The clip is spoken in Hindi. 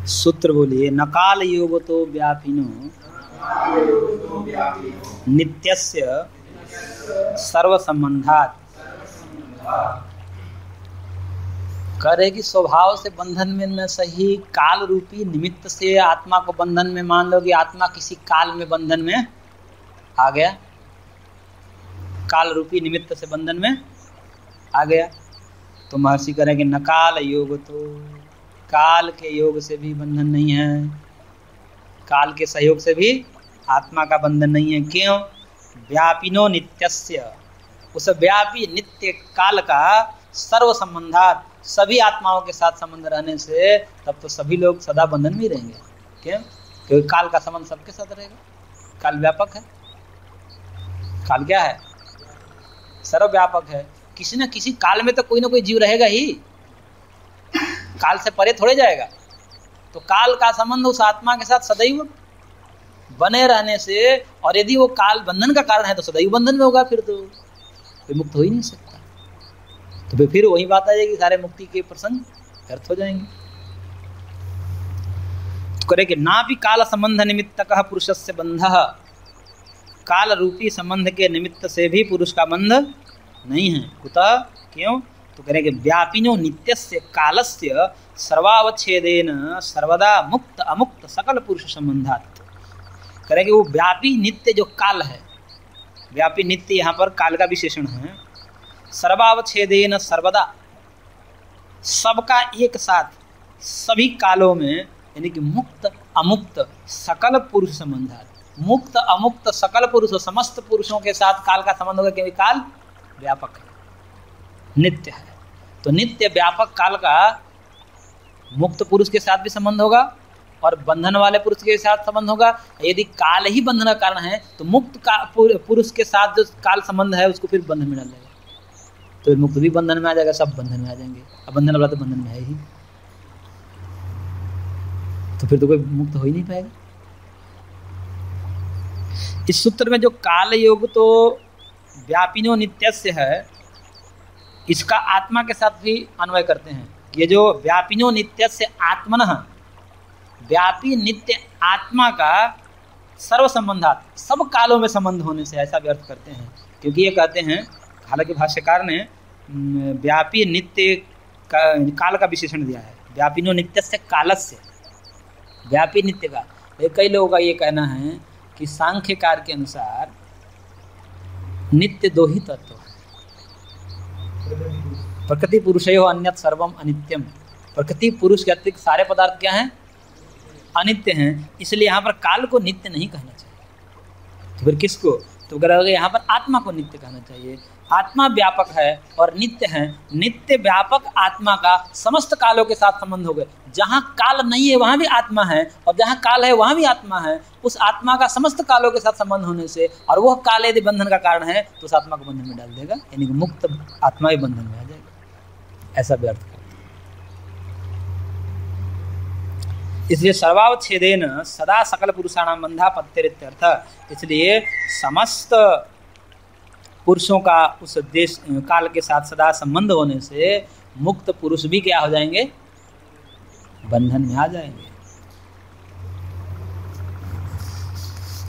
सूत्र बोलिए। नकाल योग तो व्यापिनो नित्यस्य सर्व संबंधात। कह रहे कि स्वभाव से बंधन में न सही, काल रूपी निमित्त से आत्मा को बंधन में मान लो कि आत्मा किसी काल में बंधन में आ गया, काल रूपी निमित्त से बंधन में आ गया, तो महर्षि कह रहे कि नकाल योग तो, काल के योग से भी बंधन नहीं है, काल के सहयोग से भी आत्मा का बंधन नहीं है। क्यों? व्यापिनो नित्यस्य, उस व्यापी नित्य काल का सर्व संबंधात, सभी आत्माओं के साथ संबंध रहने से तब तो सभी लोग सदा बंधन में रहेंगे। क्यों? क्योंकि काल का संबंध सबके साथ रहेगा, काल व्यापक है। काल क्या है? सर्वव्यापक है। किसी न किसी काल में तो कोई ना कोई जीव रहेगा ही, काल से परे थोड़े जाएगा। तो काल का संबंध उस आत्मा के साथ सदैव बने रहने से, और यदि वो काल बंधन का कारण है तो सदैव बंधन में होगा, फिर तो कोई मुक्त हो ही नहीं सकता। तो फिर वही बात आ जाएगी, सारे मुक्ति के प्रसंग व्यर्थ हो जाएंगे। तो करे कि ना भी काल संबंध निमित्तकः पुरुषस्य बंधः, काल रूपी संबंध के निमित्त से भी पुरुष का बंध नहीं है। कुतः? क्यों? तो करें कि व्यापिनो नित्यस्य कालस्य सर्वावच्छेदेन सर्वदा मुक्त अमुक्त सकल पुरुष संबंधात्। करें कि वो व्यापी नित्य जो काल है, व्यापी नित्य यहाँ पर काल का विशेषण है, सर्वावच्छेदेन सर्वदा, सबका एक साथ सभी कालों में, यानी कि मुक्त अमुक्त सकल पुरुष संबंधात्। मुक्त अमुक्त सकल पुरुष, समस्त पुरुषों के साथ काल का संबंध होगा, क्योंकि काल व्यापक है, नित्य है। तो नित्य व्यापक काल का मुक्त पुरुष के साथ भी संबंध होगा और बंधन वाले पुरुष के साथ संबंध होगा। यदि काल ही बंधन का कारण है तो मुक्त पुरुष के साथ जो काल संबंध है उसको फिर बंधन में डाल देगा, तो मुक्त भी बंधन में आ जाएगा, सब बंधन में आ जाएंगे। अब बंधन वाला तो बंधन में है ही, तो फिर तो कोई मुक्त हो ही नहीं पाएगा। इस सूत्र में जो काल योग तो व्यापिनो नित्यस्य है, इसका आत्मा के साथ भी अन्वय करते हैं। ये जो व्यापिनो नित्यस्य आत्मनः, व्यापी नित्य आत्मा का सर्व संबंधात, सब कालों में संबंध होने से, ऐसा व्यर्थ करते हैं। क्योंकि ये कहते हैं, हालांकि भाष्यकार ने व्यापी नित्य काल का विशेषण दिया है, व्यापिनो नित्यस्य कालस्य, व्यापी नित्य का। कई लोगों का ये कहना है कि सांख्यकार के अनुसार नित्य दो ही तत्व है, प्रकृति पुरुषयो अन्यत सर्वम अनित्यम। प्रकृति पुरुष के अतिरिक्त सारे पदार्थ क्या हैं? अनित्य हैं। इसलिए यहाँ पर काल को नित्य नहीं कहना चाहिए। तो फिर किसको? तो कह यहाँ पर आत्मा को नित्य कहना चाहिए। आत्मा व्यापक है और नित्य है। नित्य व्यापक आत्मा का समस्त कालों के साथ संबंध हो गए। जहाँ काल नहीं है वहाँ भी आत्मा है, और जहाँ काल है वहाँ भी आत्मा है। उस आत्मा का समस्त कालों के साथ संबंध होने से, और वह काल यदि बंधन का कारण है तो उस आत्मा को बंधन में डाल देगा, यानी कि मुक्त आत्मा ही बंधन में आ जाएगा। ऐसा व्यर्थ करते। इसलिए सर्वावच्छेदेन सदा सकल पुरुषाणाम बंधा पत्तिरित्यर्थ। इसलिए समस्त पुरुषों का उस देश काल के साथ सदा संबंध होने से मुक्त पुरुष भी क्या हो जाएंगे? बंधन में आ जाएंगे।